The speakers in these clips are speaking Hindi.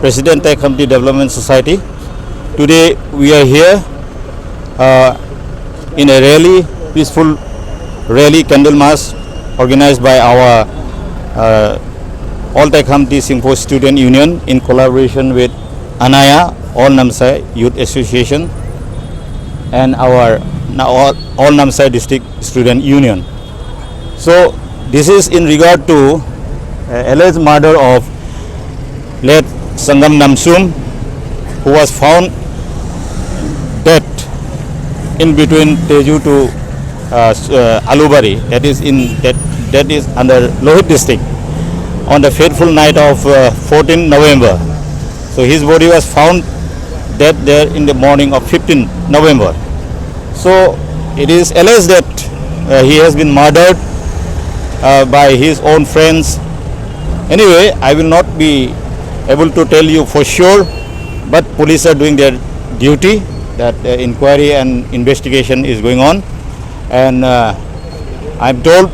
President Tech Humpty Development Society. Today we are here in a rally, peaceful rally, candle march organized by our All Tech Humpty Singapore Student Union in collaboration with Anaya, All Namsai Youth Association, and our All Namsai District Student Union. So this is in regard to alleged murder of late Sangam Namsum, who was found dead in between Teju to Alubari, that is under Lohit district, on the fateful night of 14 November. So his body was found dead there in the morning of 15 November. So it is alleged that he has been murdered by his own friends. Anyway, I will not be able to tell you for sure, but police are doing their duty, that inquiry and investigation is going on, and I'm told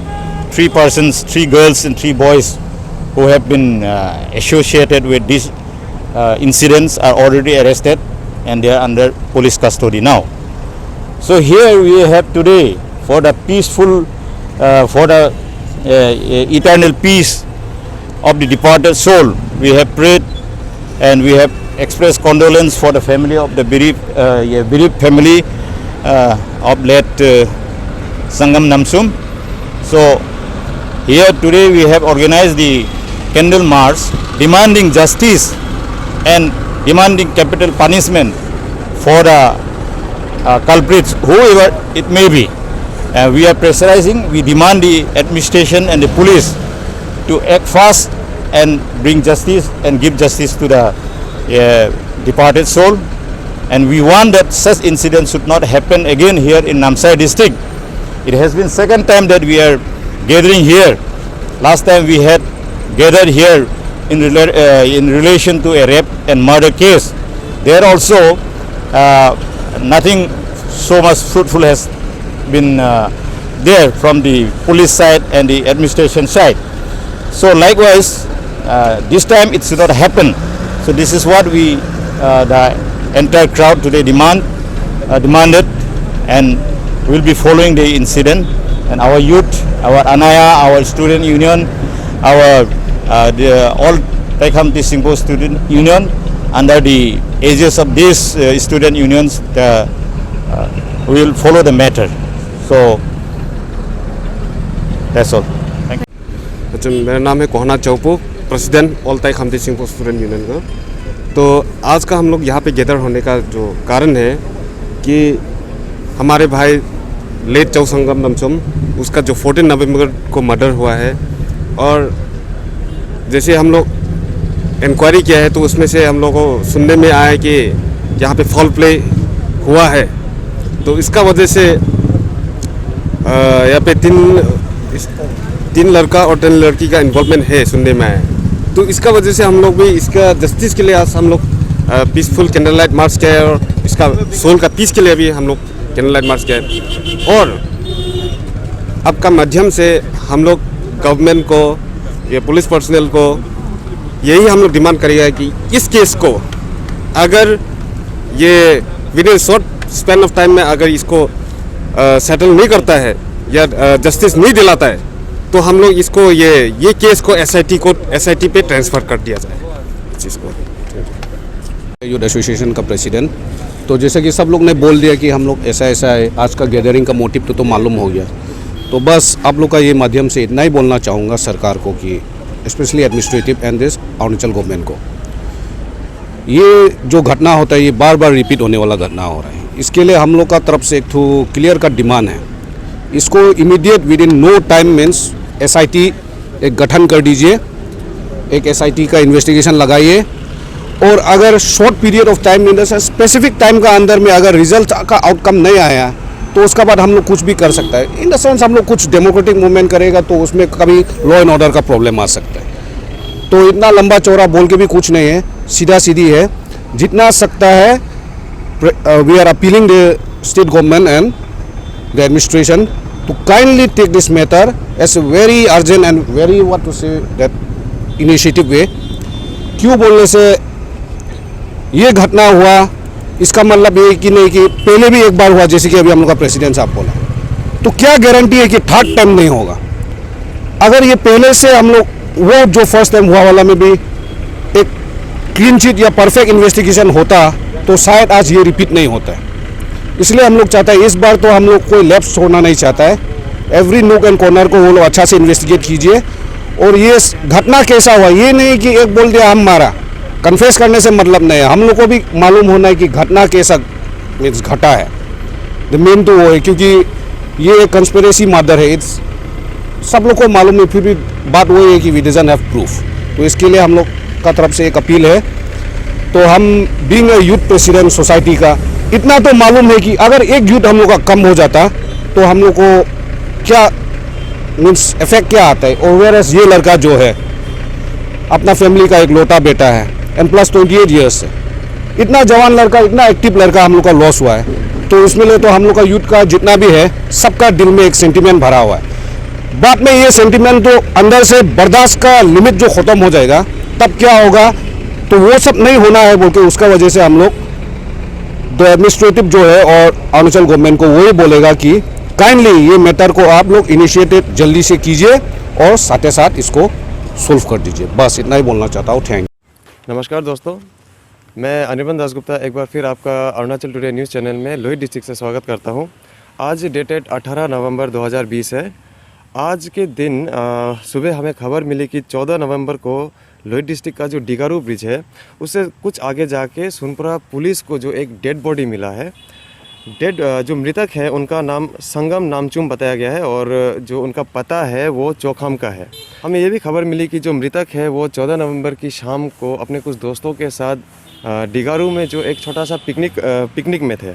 3 persons, 3 girls and 3 boys who have been associated with these incidents are already arrested and they are under police custody now. So here we have today for the peaceful, for the eternal peace of the departed soul, we have prayed and we have expressed condolence for the family of the bereaved family of late Sangam Namsum. So here today we have organized the candle march demanding justice and demanding capital punishment for the culprits, whoever it may be. We are pressurizing, we demand the administration and the police to act fast and bring justice and give justice to the departed soul. And we want that such incidents should not happen again here in Namsai district. It has been second time that we are gathering here. Last time we had gathered here in relation to a rape and murder case. There also nothing so much fruitful has been there from the police side and the administration side. So likewise, this time it should not happen. So this is what we, the entire crowd today demanded, and will be following the incident. And our youth, our Anaya, our student union, our the All Tech Humpty Singapore Student Union, under the aegis of these student unions, we will follow the matter. So that's all. Thank you. अच्छा, मेरा नाम है कोहना चौपू, प्रेसिडेंट ऑल तैक हम्टी सिंहपुर स्टूडेंट यूनियन का। तो आज का हम लोग यहाँ पे गैदर होने का जो कारण है कि हमारे भाई लेट चौ संगम नमसम, उसका जो 14 नवंबर को मर्डर हुआ है, और जैसे हम लोग इंक्वायरी किया है तो उसमें से हम लोग को सुनने में आया कि यहाँ पे फॉल प्ले हुआ है। तो इसका वजह से यहाँ पे तीन लड़का और 10 लड़की का इन्वॉल्वमेंट है सुनने में आया। तो इसका वजह से हम लोग भी इसका जस्टिस के लिए आज हम लोग पीसफुल कैंडल लाइट मार्च किया है, और इसका सोल का पीस के लिए भी हम लोग कैंडल लाइट मार्च किया है। और अब का माध्यम से हम लोग गवर्नमेंट को, ये पुलिस पर्सनल को यही हम लोग डिमांड करेगा कि इस केस को अगर ये with in short span of time में अगर इसको सेटल नहीं करता है या जस्टिस नहीं दिलाता है, तो हम लोग इसको ये केस को एसआईटी पे ट्रांसफ़र कर दिया जाए इस चीज़ को। यूथ एसोसिएशन का प्रेसिडेंट, तो जैसे कि सब लोग ने बोल दिया कि हम लोग ऐसा है, आज का गैदरिंग का मोटिव तो मालूम हो गया। तो बस आप लोग का ये माध्यम से इतना ही बोलना चाहूँगा सरकार को कि specially administrative and this Arunachal government को, ये जो घटना होता है ये बार बार रिपीट होने वाला घटना हो रहा है। इसके लिए हम लोग का तरफ से एक तो क्लियर का डिमांड है, इसको immediate within no time means SIT एक गठन कर दीजिए, एक एसआईटी का इन्वेस्टिगेशन लगाइए, और अगर short period of time in the specific time का अंदर में अगर रिजल्ट का आउटकम नहीं आया तो उसका बाद हम लोग कुछ भी कर सकता है। इन द सेंस हम लोग कुछ डेमोक्रेटिक मूवमेंट करेगा तो उसमें कभी लॉ एंड ऑर्डर का प्रॉब्लम आ सकता है। तो इतना लंबा चौड़ा बोल के भी कुछ नहीं है, सीधा सीधी है, जितना सकता है। We are appealing the state government and the administration to kindly take this matter as a very urgent and very what to say that initiative way। क्यों बोलने से ये घटना हुआ इसका मतलब ये कि नहीं कि पहले भी एक बार हुआ, जैसे कि अभी हम लोग का प्रेसिडेंट साहब बोला, तो क्या गारंटी है कि थर्ड टाइम नहीं होगा। अगर ये पहले से हम लोग वो जो फर्स्ट टाइम हुआ वाला में भी एक क्लीन चिट या परफेक्ट इन्वेस्टिगेशन होता तो शायद आज ये रिपीट नहीं होता है। इसलिए हम लोग चाहते हैं इस बार तो हम लोग कोई लैप्स छोड़ना नहीं चाहता है। एवरी नूक एंड कॉर्नर को वो लोग अच्छा से इन्वेस्टिगेट कीजिए। और ये घटना कैसा हुआ, ये नहीं कि एक बोल दिया हम मारा, कन्फेस करने से मतलब नहीं है। हम लोग को भी मालूम होना है कि घटना कैसा मीन्स घटा है। द मेन तो वो है, क्योंकि ये एक कंस्पिरेसी मर्डर है, इट्स सब लोग को मालूम है, फिर भी बात वो है कि वी डजंट हैव प्रूफ। तो इसके लिए हम लोग का तरफ से एक अपील है। तो हम being a youth president society का इतना तो मालूम है कि अगर एक यूथ हम लोग का कम हो जाता तो हम लोग को क्या मीन्स इफेक्ट क्या आता है। और वेयरएस ये लड़का जो है अपना फैमिली का एक लौटा बेटा है एंड प्लस 28 ईयर्स है, इतना जवान लड़का, इतना एक्टिव लड़का हम लोग का लॉस हुआ है। तो इसमें ले तो हम लोग का यूथ का जितना भी है सबका दिल में एक सेंटिमेंट भरा हुआ है। बाद में ये सेंटिमेंट तो अंदर से बर्दाश्त का लिमिट जो ख़त्म हो जाएगा तब क्या होगा, तो वो सब नहीं होना है बोल के उसका वजह से हम लोग द एडमिनिस्ट्रेटिव जो है और अरुणाचल गवर्नमेंट को वही बोलेगा कि काइंडली ये मैटर को आप लोग इनिशिएटिव जल्दी से कीजिए और साथ ही साथ इसको सोल्व कर दीजिए। बस इतना ही बोलना चाहता हूँ। Thank you. नमस्कार दोस्तों, मैं अनिर्बन दासगुप्ता एक बार फिर आपका अरुणाचल टुडे न्यूज़ चैनल में लोहित डिस्ट्रिक्ट से स्वागत करता हूं। आज डेटेड 18 नवंबर 2020 है। आज के दिन सुबह हमें खबर मिली कि 14 नवंबर को लोहित डिस्ट्रिक्ट का जो डिगारू ब्रिज है उससे कुछ आगे जाके सुनपुरा पुलिस को जो एक डेड बॉडी मिला है। जो मृतक है उनका नाम संगम नामचुम बताया गया है और जो उनका पता है वो चौखाम का है। हमें ये भी खबर मिली कि जो मृतक है वो 14 नवंबर की शाम को अपने कुछ दोस्तों के साथ डिगारू में जो एक छोटा सा पिकनिक में थे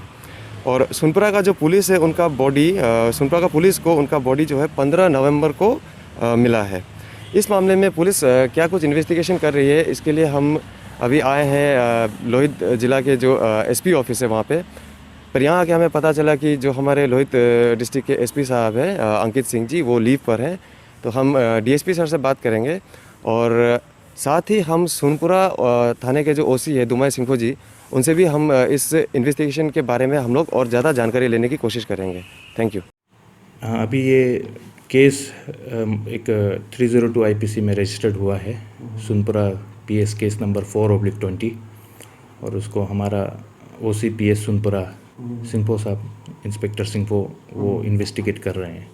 और सुनपुरा का जो पुलिस है उनका बॉडी सुनपुरा का पुलिस को उनका बॉडी जो है 15 नवंबर को मिला है। इस मामले में पुलिस क्या कुछ इन्वेस्टिगेशन कर रही है, इसके लिए हम अभी आए हैं लोहित ज़िला के जो एसपी ऑफिस है वहाँ पे। पर यहाँ आके हमें पता चला कि जो हमारे लोहित डिस्ट्रिक्ट के एसपी साहब हैं अंकित सिंह जी, वो लीव पर हैं। तो हम डीएसपी सर से बात करेंगे और साथ ही हम सुनपुरा थाने के जो ओसी है दुमाई सिंह जी, उनसे भी हम इस इन्वेस्टिगेशन के बारे में हम लोग और ज़्यादा जानकारी लेने की कोशिश करेंगे। Thank you. अभी ये केस एक 302 आईपीसी में रजिस्टर्ड हुआ है, सुनपुरा पीएस केस नंबर 4/20 और उसको हमारा ओसी पीएस सुनपुरा सिंपो साहब, इंस्पेक्टर सिंपो, वो इन्वेस्टिगेट कर रहे हैं।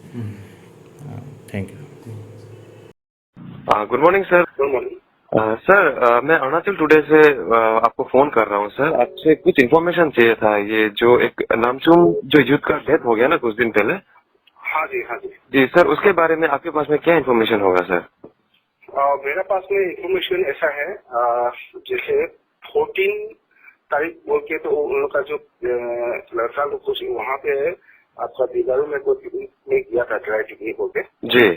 Thank you. Good morning sir. Good morning sir, मैं अरुणाचल टुडे से आपको फ़ोन कर रहा हूँ सर। आपसे कुछ इन्फॉर्मेशन चाहिए था। ये जो एक नामचुम जो यूथ का डेथ हो गया ना कुछ दिन पहले। हाँ जी, हाँ जी जी सर, उसके बारे में आपके पास में क्या इन्फॉर्मेशन होगा सर? मेरे पास में इन्फॉर्मेशन ऐसा है, जैसे 14 तारीख बोल के तो उन लोग का जो लड़का लोग कुछ वहाँ पे आपका डिगारू में कोई पिकनिक गया था, ड्राई पिकनिक बोल के जी।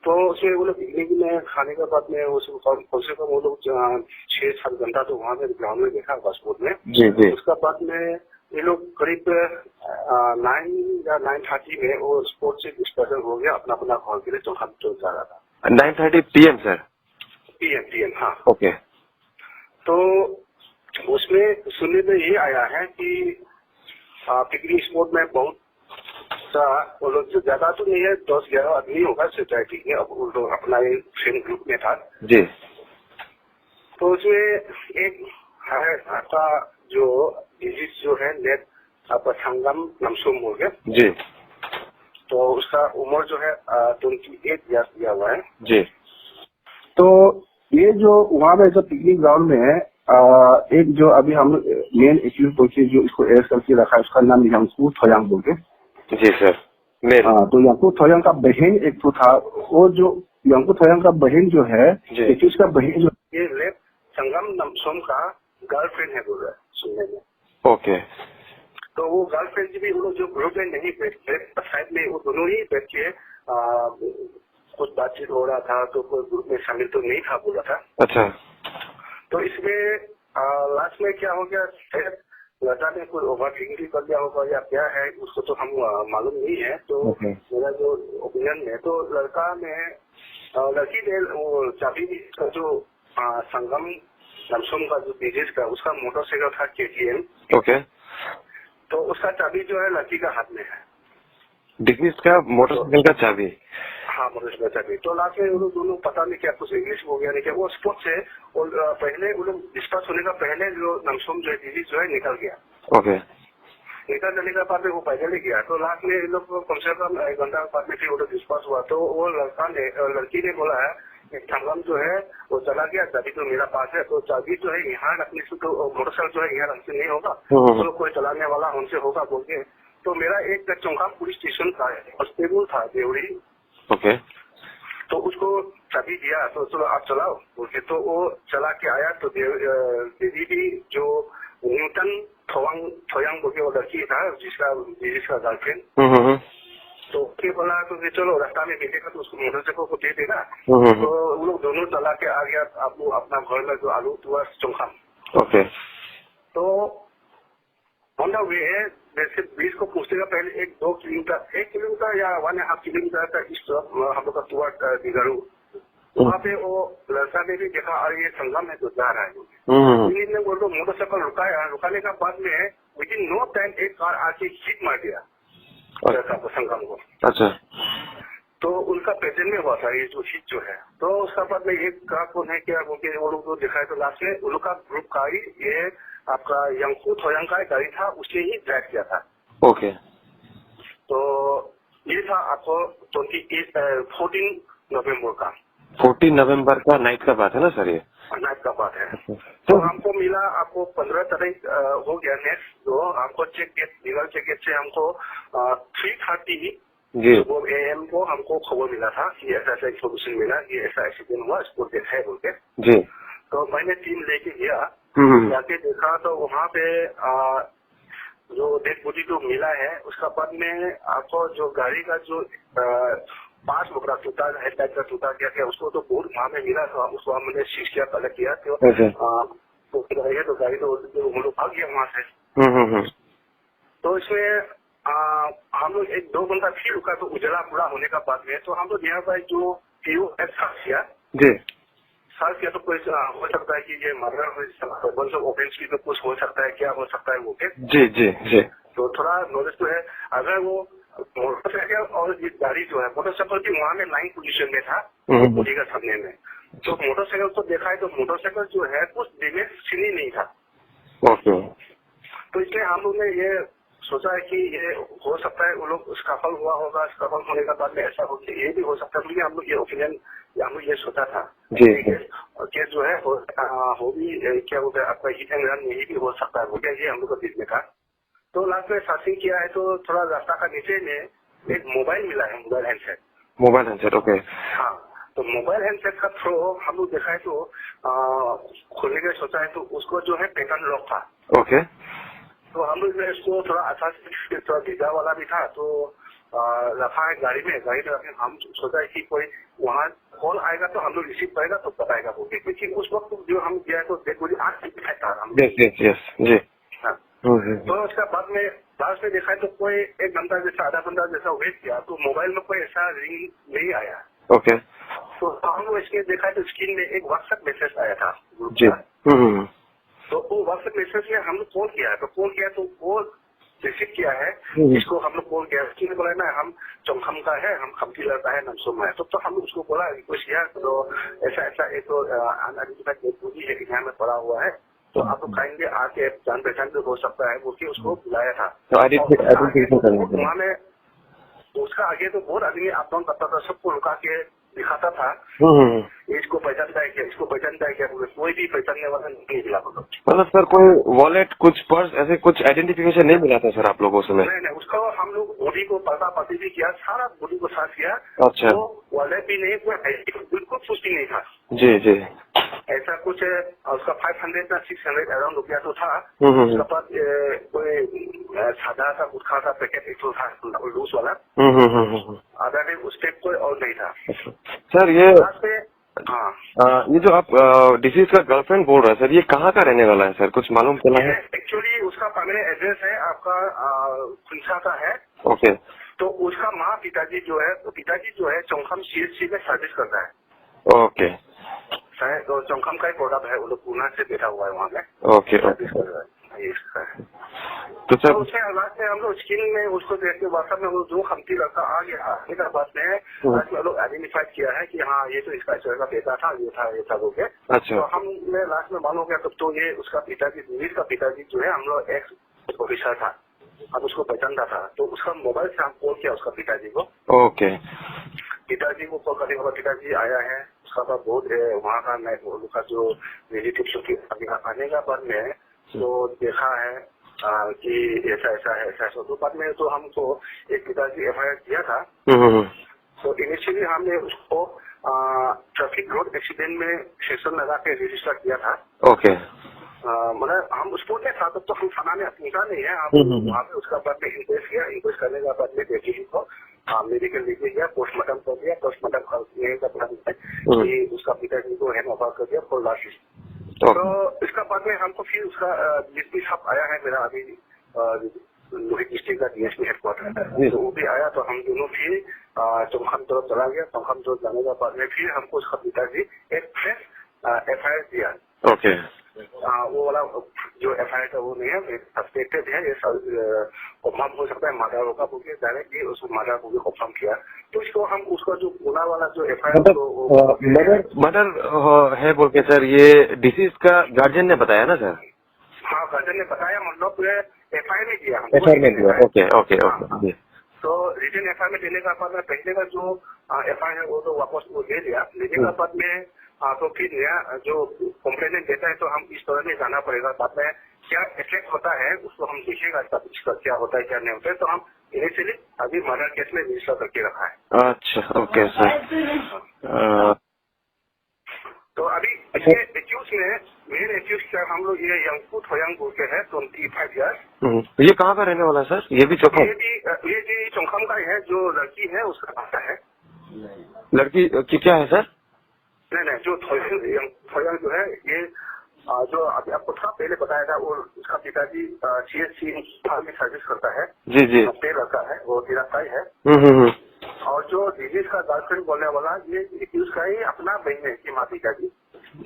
तो उसमें वो लोग पिकनिक में खाने के बाद में कम से कम वो लोग 6-7 घंटा तो वहाँ पे ग्राउंड में देखा पासपोर्ट में जी जी। उसका बाद में ये लोग करीब 9 या 9:30 में वो स्पोर्ट से डिस्कशन हो गया, अपना अपना घर के लिए चौखाम चौक जा रहा था। 9:30 PM सर? PM हाँ। ओके। तो उसमें सुनने में ये आया है कि पिकनिक स्पॉट में बहुत सा वो लोग ज्यादा तो नहीं है, 10-11 आदमी होगा सोसाइटी में, अब वो लोग अपना एक फ्रेंड ग्रुप में था जी। तो उसमें एक है आपका जो डिजीज जो है नेट आपका संगम नामचुम हो गया जी। तो उसका उम्र जो है 28 ईयर दिया हुआ है जी। तो ये जो वहाँ पे जो पिकनिक ग्राउंड में है, एक जो अभी हम मेन एक्यूज बोलते जो इसको अरेस्ट करके रखा है, उसका नाम यांकू थोयांग बोल के जी सर। तो यांकू थोयांग का बहन एक तो था, वो जो यांकू थोयांग का बहन जो है एक्यूज का बहन जो ये संगम नामचुम का गर्लफ्रेंड है बोल रहा है सुनने में। ओके। तो वो गर्लफ्रेंड भी वो लोग जो ग्रुप में नहीं बैठते, साइड में वो दोनों ही बैठ के कुछ बातचीत हो रहा था, तो कोई ग्रुप में शामिल तो नहीं था बोला था। अच्छा। तो इसमें लास्ट में क्या हो गया, लड़का ने कोई ओवर थिंकिंग कर दिया होगा या क्या है उसको तो हम मालूम नहीं है। तो मेरा जो ओपिनियन है, तो लड़की ने वो चाबी का जो संगम नमसोम का जो डिजीज का उसका मोटरसाइकिल था KTM। ओके। तो उसका चाबी जो है लड़की का हाथ में है। डिजीज का मोटरसाइकिल का चाबी? हाँ, मोटरसाइकिल का चाबी। तो लास्ट में वो लोग दोनों पता नहीं क्या कुछ इंग्लिश हो गया नहीं क्या, वो स्पोर्ट से और पहले वो लोग डिस्कस होने का पहले जो नमसोम जो है डिजीज जो है निकल गया। ओके। निकल जाने के बाद में वो पैदल ही गया। तो लास्ट में इन लोग को कम से कम 1 घंटा बाद में फिर वो लोग डिस्कस हुआ। तो वो लड़की ने बोला है संगम जो है वो चला गया, चाबी तो मेरा पास है। तो चाबी जो है यहाँ रखने से तो मोटरसाइकिल जो है यहाँ रखने नहीं होगा, तो कोई चलाने वाला हमसे होगा बोल के। तो मेरा एक चौंकाम पुलिस स्टेशन का कांस्टेबल था देवड़ी। ओके। तो उसको चाबी दिया, तो चलो आप चलाओ बोल के। तो वो चला के आया। तो देवी भी जो न्यूटन थोयांग बोल के वो लड़की था जिसका गर्लफ्रेंड, तो उसके बोला तो चलो रास्ता में मिलेगा तो उसको मोटरसाइकिल को दे देगा। तो वो लोग दोनों चला के आ गया आपको अपना घर में जो आलू टुआ चौंखाम। ओके। तो ऑन द वे जैसे ब्रिज को पहुंचने का पहले 1 किलोमीटर या 1.5 किलोमीटर का इस तरफ हम लोग का टुआ दिगारू, वहाँ पे वो लड़का ने भी देखा और ये संगम में तो जा रहा है। वो लोग मोटरसाइकिल रुकाया, रुकाने का बाद में विद इन नो टाइम एक कार आके हिट मार दिया संगम को। अच्छा। तो उनका प्रेजेंट में हुआ था ये जो हिट जो है। तो उसका बाद में एक कार कौन है क्या बोल के वो लोग को दिखाया। तो लास्ट में उन लोग का ग्रुप का ही ये आपका यंगकू थोयांग का गाड़ी था, उसने ही ड्राइव किया था। ओके। तो ये था आपको 14 नवंबर का। 14 नवंबर का नाइट का बात है ना सर? ये नाइट का बात है। तो हमको मिला आपको 15 तारीख हो गया नेक्स्ट। तो हमको चेक गेट से हमको 3:30 AM को हमको खबर मिला था कि ऐसा इन्फॉर्मेशन मिला कि ऐसा एक्सीडेंट हुआ, स्पोर्ट डेथ है बोल के। जी। तो मैंने टीम लेके गया, जाके देखा तो वहाँ पे जो डेड बॉडी जो मिला है उसका बाद में आपको जो गाड़ी का जो 5 मुकरा टूटा हेडलाइट का टूटा गया उसको तो बहुत वहाँ में मिला। तो उसको हमने सीज किया, कलेक्ट किया। तो गाड़ी तो हम लोग भाग गया वहाँ से। तो इसमें हम लोग 1-2 घंटा फिर रुका। तो उजला पूरा होने का बाद में तो हम लोग यहाँ पर जो सर्च किया तो कोई हो सकता है कि ये मर्डर ऑफेंस की तो कुछ हो सकता है, क्या हो सकता है वो के। जी। तो थोड़ा नॉलेज तो है। अगर वो मोटरसाइकिल और ये गाड़ी जो है, मोटरसाइकिल भी वहाँ में 9 पोजीशन में था बॉडी का सामने में। तो मोटरसाइकिल को देखा है तो मोटरसाइकिल जो है कुछ डैमेज सीन नहीं था। ओके। तो इसलिए हम लोग ने ये सोचा है कि ये हो सकता है वो लोग स्काफल हुआ होगा, स्काफल होने का बाद में ऐसा हो कि ये भी हो सकता है। क्योंकि हम लोग ये ओपिनियन हम लोग ये सोचा था केस जो है हो भी क्या बोलते हैं आपका हिट एंड रन यही भी हो सकता है, ये हम लोग को देखने का। तो लास्ट में सर्चिंग किया है तो थोड़ा रास्ता का नीचे में एक मोबाइल मिला है, मोबाइल हैंडसेट। ओके। हाँ, तो मोबाइल हैंडसेट का थ्रो हम लोग देखा है तो खोलने का सोचा है तो उसको जो है पैटर्न लॉक था। ओके। तो हम लोग ने इसको थोड़ा अच्छा से थोड़ा वीजा वाला भी था तो रखा है गाड़ी में रखे। हम सोचा है कि कोई वहाँ कॉल आएगा तो हम लोग रिसीव करेगा तो बताएगा वो, क्योंकि उस वक्त जो हम गया तो देखो आज था हम। जी। हाँ। तो उसका बाद में लास्ट में देखा है तो कोई 1 घंटा जैसा आधा घंटा जैसा वेट किया तो मोबाइल में कोई ऐसा रिंग नहीं आया। ओके। तो हम लोग इसके देखा है तो स्क्रीन में एक व्हाट्सएप मैसेज आया था। जी। तो वो व्हाट्सएप मैसेज में हम लोग कॉल किया तो वो रिसीव किया है। इसको हम लोग कॉल किया, उसने बोला ना हम चौखम का है, हम खमती लड़का है, नमसोम है। तो हम उसको बोला रिक्वेस्ट किया तो ऐसा एक तो अनआइडेंटिफाइड है यहाँ में पड़ा हुआ है तो आप लोग खाएंगे आके जान पहचान जो हो सकता है बोल के उसको बुलाया था। वहाँ में उसका आगे तो बहुत आदमी अप डाउन करता था, सबको रुका के दिखाता था इसको पहचानता है क्या बोले, कोई भी पहचानने वाला नहीं मिला। मतलब सर कोई वॉलेट कुछ पर्स ऐसे कुछ आइडेंटिफिकेशन नहीं मिला था सर आप लोगों से? नहीं, उसको हम लोग बॉडी को पर्दापाती भी किया, सारा बॉडी को साफ किया। अच्छा। तो वॉलेट भी नहीं, कोई बिल्कुल कुछ भी नहीं था। जी। ऐसा कुछ उसका 500 या 600 अराउंड रुपया तो था। उसके बाद कोई सादा सा गुटखा का पैकेट एक तो था लूज वाला। आधा दिन उस टाइप कोई और नहीं था। सर ये हाँ, ये जो आप डिसीज का गर्लफ्रेंड बोल रहे हैं सर, ये कहाँ का रहने वाला है सर, कुछ मालूम चला है? एक्चुअली उसका परमानेंट एड्रेस है आपका खुंसा का है। ओके। तो उसका पिताजी जो है चौखम CHC में सर्विस करता है। ओके। शायद तो चौखम का ही प्रोडक्ट है, वो लोग पूना से बैठा हुआ है वहाँ में। ओके इसका है। तो तो सर उसके हालात में हम लोग स्क्रीन में उसको देख के वाट्सएप में वो जो खमती लड़का आ गया आने का बाद में आज हम लोग आइडेंटिफाई किया है कि हाँ ये तो इसका का बेटा था, ये था बोल के। अच्छा। तो हमने लास्ट में मालूम गया तब तो ये उसका पिताजी, दिनेश का पिताजी जो है, हम लोग एक्स ऑफिसर था, हम उसको पहचानता था, तो उसका मोबाइल से हम कॉल किया उसका पिताजी को। ओके। पिताजी को कॉल करने के बाद पिताजी आया है, उसका पास बहुत है वहाँ का, मैं का जो रिलेटिव आने का बाद में तो देखा है कि ऐसा ऐसा है, ऐसा ऐसा। तो बाद में तो हमको एक पिताजी FIR किया था। तो इनिशियली हमने उसको ट्रैफिक रोड एक्सीडेंट में सेक्शन लगा के रजिस्टर किया था। ओके। मतलब हम उसको नहीं था तब तो हम थाना में पहुंचा नहीं है, हम वहाँ पे उसका बाद में इंक्वेस्ट किया, इंक्वेस्ट करने के बाद में बेटी को मेडिकल लेके गया, पोस्टमार्टम कर दिया, पोस्टमार्टम करने का बाद में उसका पिताजी को हैंड ओवर कर दिया फॉर लास्ट। तो इसका बाद में हमको फिर उसका DSP साहब आया है मेरा अभी लोहित डिस्ट्रिक्ट का DSP हेडक्वार्टर, तो वो भी आया, तो हम दोनों फिर चौखम तरफ चला गया। चौखम तरफ जाने के बाद में फिर हमको उसका पिताजी एक फ्रेश FIR दिया। ओके। वो वाला जो FIR का वो नहीं है, सस्पेक्टेड है, ये कंफर्म हो सकता है मर्डर होगा बोल के डायरेक्टली उसको मर्डर बोल के कंफर्म किया। तो इसको हम उसका जो पुणे वाला जो FIR मर्डर है बोल के सर, ये डिसीज का गार्जियन ने बताया ना सर? हाँ, गार्जियन ने बताया, मतलब FIR में किया। Okay okay okay. तो रिटर्न FIR में देने का बाद में पहले का जो FIR है वो तो वापस वो ले लिया, लेने का बाद में तो फिर नया जो कंप्लेनेंट देता है तो हम इस तरह से जाना पड़ेगा, बाद में क्या इफेक्ट होता है उसको हम देखेगा, इसका क्या होता है क्या नहीं होता है। तो हम इनिशियली अभी मर्डर केस में रजिस्टर करके रखा है। अच्छा ओके सर। तो अभी ये एक्यूज में मेन एक्यूज क्या हम लोग ये यंगकू थोयांग बोल के है 25 ईयर्स। ये कहाँ का रहने वाला है सर? ये भी चौखम? ये भी चौखम का है, जो लड़की है उसका भाषा है। लड़की की क्या है सर? नहीं, जो थोयांग जो है ये जो अभी आपको था पहले बताया था, वो उसका पिताजी CSC में सर्विस करता है। जी जी। पे लड़का है, वो तिरकाई है। और जो दिनेश का गर्लफ्रेंड बोलने वाला ये उसका ही अपना बहन है की माती का जी।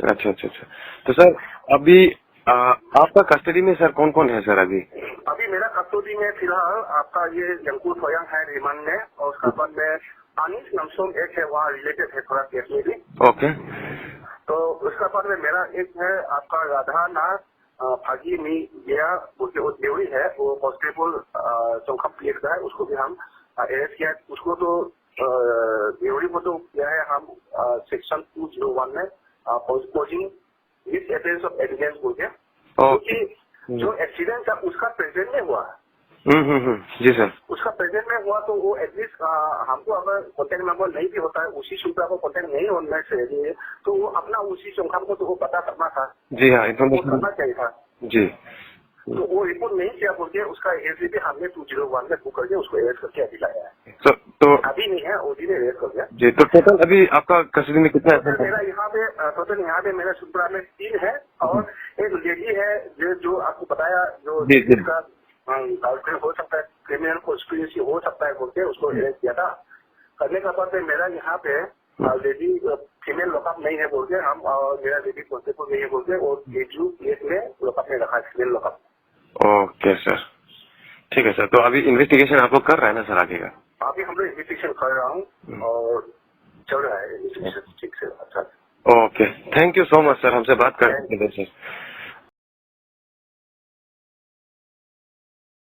अच्छा अच्छा अच्छा। तो सर अभी आपका कस्टडी में सर कौन कौन है सर अभी? अभी मेरा कस्टडी में फिलहाल आपका ये यंकू थोयांग है रिमांड में, और उसका बाद में अनिश नमसोम एक है, वहाँ रिलेटेड है थोड़ा केस में भी। ओके। तो उसका बाद में मेरा एक है आपका राधा नाथ फागी मी गया, वो देवरी है, वो कॉन्स्टेबल चौखम PX का है, उसको भी हम अरेस्ट किया। उसको तो देवरी को तो किया है हम सेक्शन 201 में posing with evidence of evidence बोल के, क्योंकि जो एक्सीडेंट था उसका प्रेजेंट में हुआ है। जी सर। उसका प्रेजेंट में हुआ तो वो एटलीस्ट हमको अगर कॉन्टेक्ट नंबर नहीं भी होता है, उसी सूत्रा को कॉन्टेक्ट नहीं होना चाहिए, तो वो अपना उसी चौखम को तो वो पता करना था। जी हाँ, इन्फॉर्मेशन करना चाहिए था जी। तो वो रिपोर्ट नहीं किया बोल के उसका ACP हमने 201 में बुक करके उसको अरेस्ट करके अभी लाया है। तो अभी नहीं है, OD ने अरेस्ट कर दिया जी। तो टोटल अभी आपका कस्टडी में कितना है? मेरा यहाँ पे टोटल यहाँ पे मेरा सूत्रा में 3 है, और एक लेडी है जो आपको बताया, जो जिसका गर्लफ्रेंड हो सकता है, क्रिमिनल कॉन्स्पिरेसी हो सकता है बोल के उसको अरेस्ट किया था। करने का बाद मेरा यहाँ पे लेडी फीमेल लॉकअप नहीं है बोल के हम, और मेरा लेडी कॉन्स्टेबल नहीं है बोल के, और केजू केस में लॉकअप में रखा है, फीमेल लॉकअप। ओके सर, ठीक है सर। तो अभी इन्वेस्टिगेशन आप लोग कर रहे हैं ना सर आगे का? अभी हम लोग इन्वेस्टिगेशन कर रहा हूँ और चल रहा है इन्वेस्टिगेशन ठीक से। अच्छा, okay, thank you so much sir, हमसे बात करने के लिए सर।